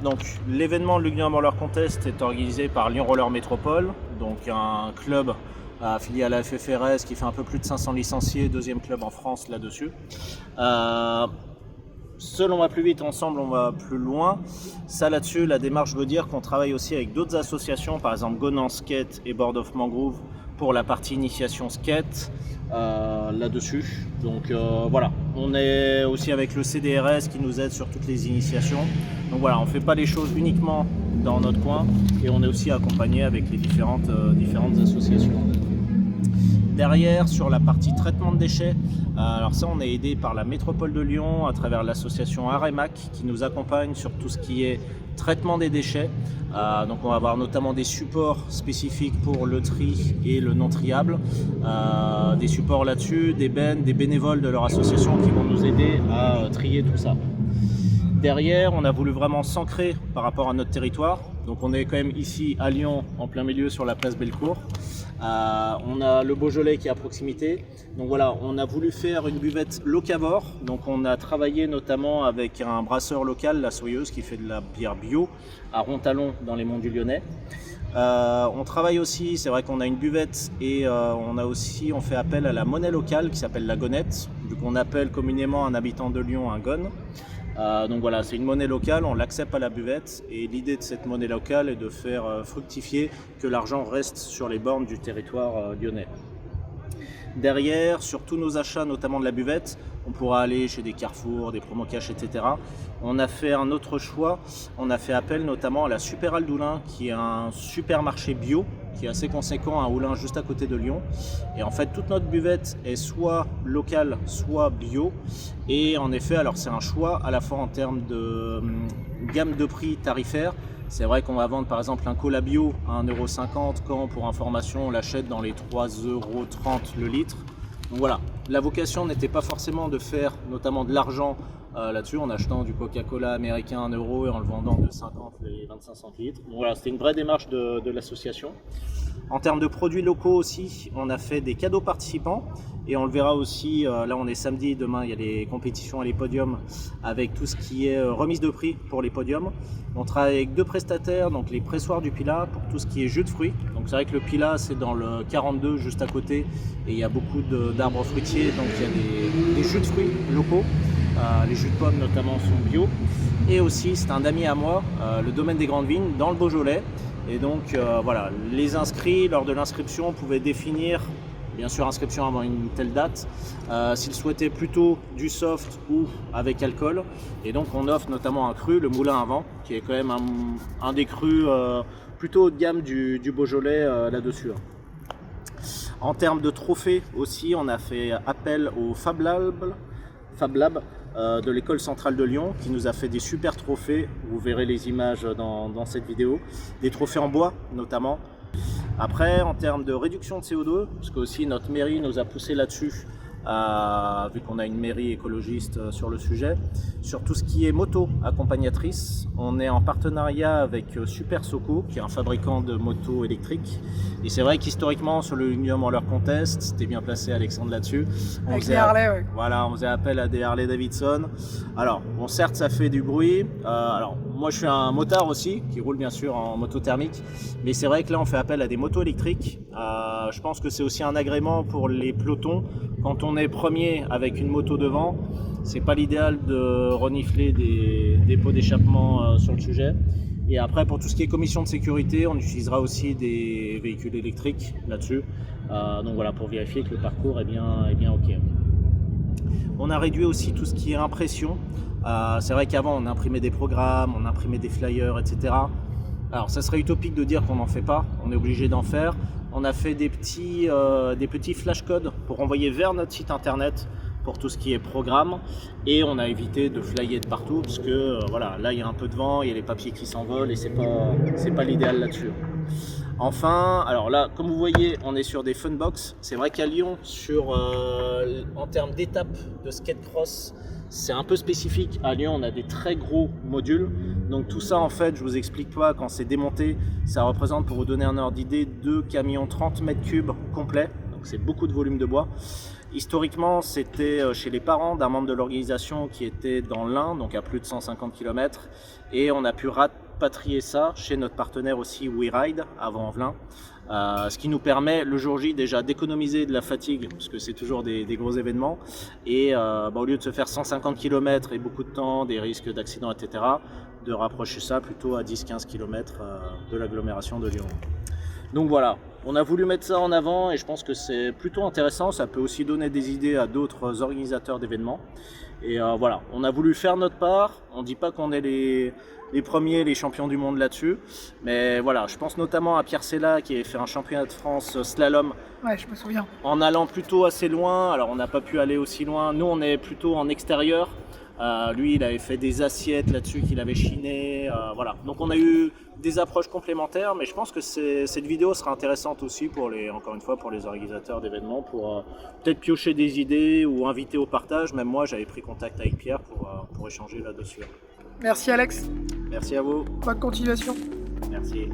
Donc l'événement Lugnon Roller Contest est organisé par Lyon Roller Métropole, donc un club affilié à la FFRS qui fait un peu plus de 500 licenciés, deuxième club en France là-dessus. Seul on va plus vite, ensemble on va plus loin. Ça là-dessus, la démarche veut dire qu'on travaille aussi avec d'autres associations, par exemple Gonan Skate et Board of Mangrove pour la partie initiation skate là-dessus. Donc voilà, on est aussi avec le CDRS qui nous aide sur toutes les initiations. Donc voilà, on ne fait pas les choses uniquement dans notre coin et on est aussi accompagné avec les différentes associations. Derrière, sur la partie traitement de déchets, alors ça on est aidé par la métropole de Lyon à travers l'association Aremac qui nous accompagne sur tout ce qui est traitement des déchets. Donc on va avoir notamment des supports spécifiques pour le tri et le non triable, des supports là-dessus, des bénévoles de leur association qui vont nous aider à trier tout ça. Derrière, on a voulu vraiment s'ancrer par rapport à notre territoire. Donc on est quand même ici à Lyon, en plein milieu sur la place Bellecour. On a le Beaujolais qui est à proximité. Donc voilà, on a voulu faire une buvette locavore. Donc on a travaillé notamment avec un brasseur local, la Soyeuse, qui fait de la bière bio à Rontalon dans les Monts du Lyonnais. On travaille aussi, c'est vrai qu'on a une buvette et on fait appel à la monnaie locale qui s'appelle la gonette, vu qu'on appelle communément un habitant de Lyon un gone. Donc voilà, c'est une monnaie locale, on l'accepte à la buvette et l'idée de cette monnaie locale est de faire fructifier que l'argent reste sur les bornes du territoire lyonnais. Derrière, sur tous nos achats, notamment de la buvette, on pourra aller chez des Carrefour, des Promocash, etc. On a fait un autre choix, on a fait appel notamment à la Super Aldoulin, qui est un supermarché bio, qui est assez conséquent à Oulin, juste à côté de Lyon. Et en fait, toute notre buvette est soit locale, soit bio. Et en effet, alors c'est un choix à la fois en termes de gamme de prix tarifaire. C'est vrai qu'on va vendre par exemple un cola bio à 1,50 € quand pour information on l'achète dans les 3,30 € le litre. Donc voilà, la vocation n'était pas forcément de faire notamment de l'argent là-dessus en achetant du Coca-Cola américain à 1 € et en le vendant de 50 les 25 centilitres. Donc voilà, c'était une vraie démarche de l'association. En termes de produits locaux aussi, on a fait des cadeaux participants et on le verra aussi, là on est samedi, demain il y a les compétitions et les podiums avec tout ce qui est remise de prix pour les podiums. On travaille avec deux prestataires, donc les pressoirs du Pilat pour tout ce qui est jus de fruits. Donc c'est vrai que le Pilat c'est dans le 42 juste à côté et il y a beaucoup d'arbres fruitiers, donc il y a des jus de fruits locaux. Les jus de pommes notamment sont bio. Et aussi c'est un ami à moi, le domaine des Grandes Vignes dans le Beaujolais. Et donc voilà, les inscrits lors de l'inscription pouvaient définir, bien sûr inscription avant une telle date, s'ils souhaitaient plutôt du soft ou avec alcool. Et donc on offre notamment un cru, le Moulin à Vent, qui est quand même un des crus plutôt haut de gamme du Beaujolais là-dessus. En termes de trophées aussi, on a fait appel au Fab Lab de l'école centrale de Lyon qui nous a fait des super trophées, vous verrez les images dans cette vidéo, des trophées en bois notamment. Après en termes de réduction de CO2, parce que aussi notre mairie nous a poussé là-dessus, vu qu'on a une mairie écologiste sur le sujet, sur tout ce qui est moto accompagnatrice, on est en partenariat avec Super Soco qui est un fabricant de motos électriques et c'est vrai qu'historiquement sur le Lugnon Roller Contest, c'était bien placé Alexandre là-dessus, avec les Harley, ouais. Voilà, on faisait appel à des Harley Davidson. Alors bon, certes ça fait du bruit, alors moi je suis un motard aussi qui roule bien sûr en moto thermique, mais c'est vrai que là on fait appel à des motos électriques. Je pense que c'est aussi un agrément pour les pelotons. Quand on est premier avec une moto devant, c'est pas l'idéal de renifler des pots d'échappement sur le sujet. Et après, pour tout ce qui est commission de sécurité, on utilisera aussi des véhicules électriques là-dessus. Donc voilà, pour vérifier que le parcours est bien OK. On a réduit aussi tout ce qui est impression. C'est vrai qu'avant, on imprimait des programmes, on imprimait des flyers, etc. Alors, ça serait utopique de dire qu'on n'en fait pas. On est obligé d'en faire. On a fait des petits flashcodes pour envoyer vers notre site internet pour tout ce qui est programme et on a évité de flyer de partout parce que voilà, là il y a un peu de vent, il y a les papiers qui s'envolent et c'est pas l'idéal là-dessus. Enfin, alors là, comme vous voyez, on est sur des funbox. C'est vrai qu'à Lyon, en termes d'étapes de skate cross, c'est un peu spécifique. À Lyon, on a des très gros modules. Donc tout ça, en fait, je vous explique pas, quand c'est démonté, ça représente, pour vous donner un ordre d'idée, 2 camions 30 mètres cubes complets. Donc c'est beaucoup de volume de bois. Historiquement, c'était chez les parents d'un membre de l'organisation qui était dans l'Ain, donc à plus de 150 km. et on a pu rapatrier ça chez notre partenaire aussi WeRide à Vaux-en-Velin. Ce qui nous permet le jour J déjà d'économiser de la fatigue, parce que c'est toujours des gros événements, et au lieu de se faire 150 km et beaucoup de temps, des risques d'accident, etc., de rapprocher ça plutôt à 10-15 km de l'agglomération de Lyon. Donc voilà, on a voulu mettre ça en avant et je pense que c'est plutôt intéressant, ça peut aussi donner des idées à d'autres organisateurs d'événements. Et voilà, on a voulu faire notre part, on ne dit pas qu'on est les premiers, les champions du monde là-dessus, mais voilà, je pense notamment à Pierre Sella qui a fait un championnat de France slalom. Ouais, je me souviens. En allant plutôt assez loin, alors on n'a pas pu aller aussi loin, nous on est plutôt en extérieur. Lui, il avait fait des assiettes là-dessus qu'il avait chiné, voilà. Donc on a eu des approches complémentaires, mais je pense que cette vidéo sera intéressante aussi encore une fois, pour les organisateurs d'événements, pour peut-être piocher des idées ou inviter au partage. Même moi, j'avais pris contact avec Pierre pour échanger là-dessus. Merci Alex. Merci à vous. Bonne continuation. Merci.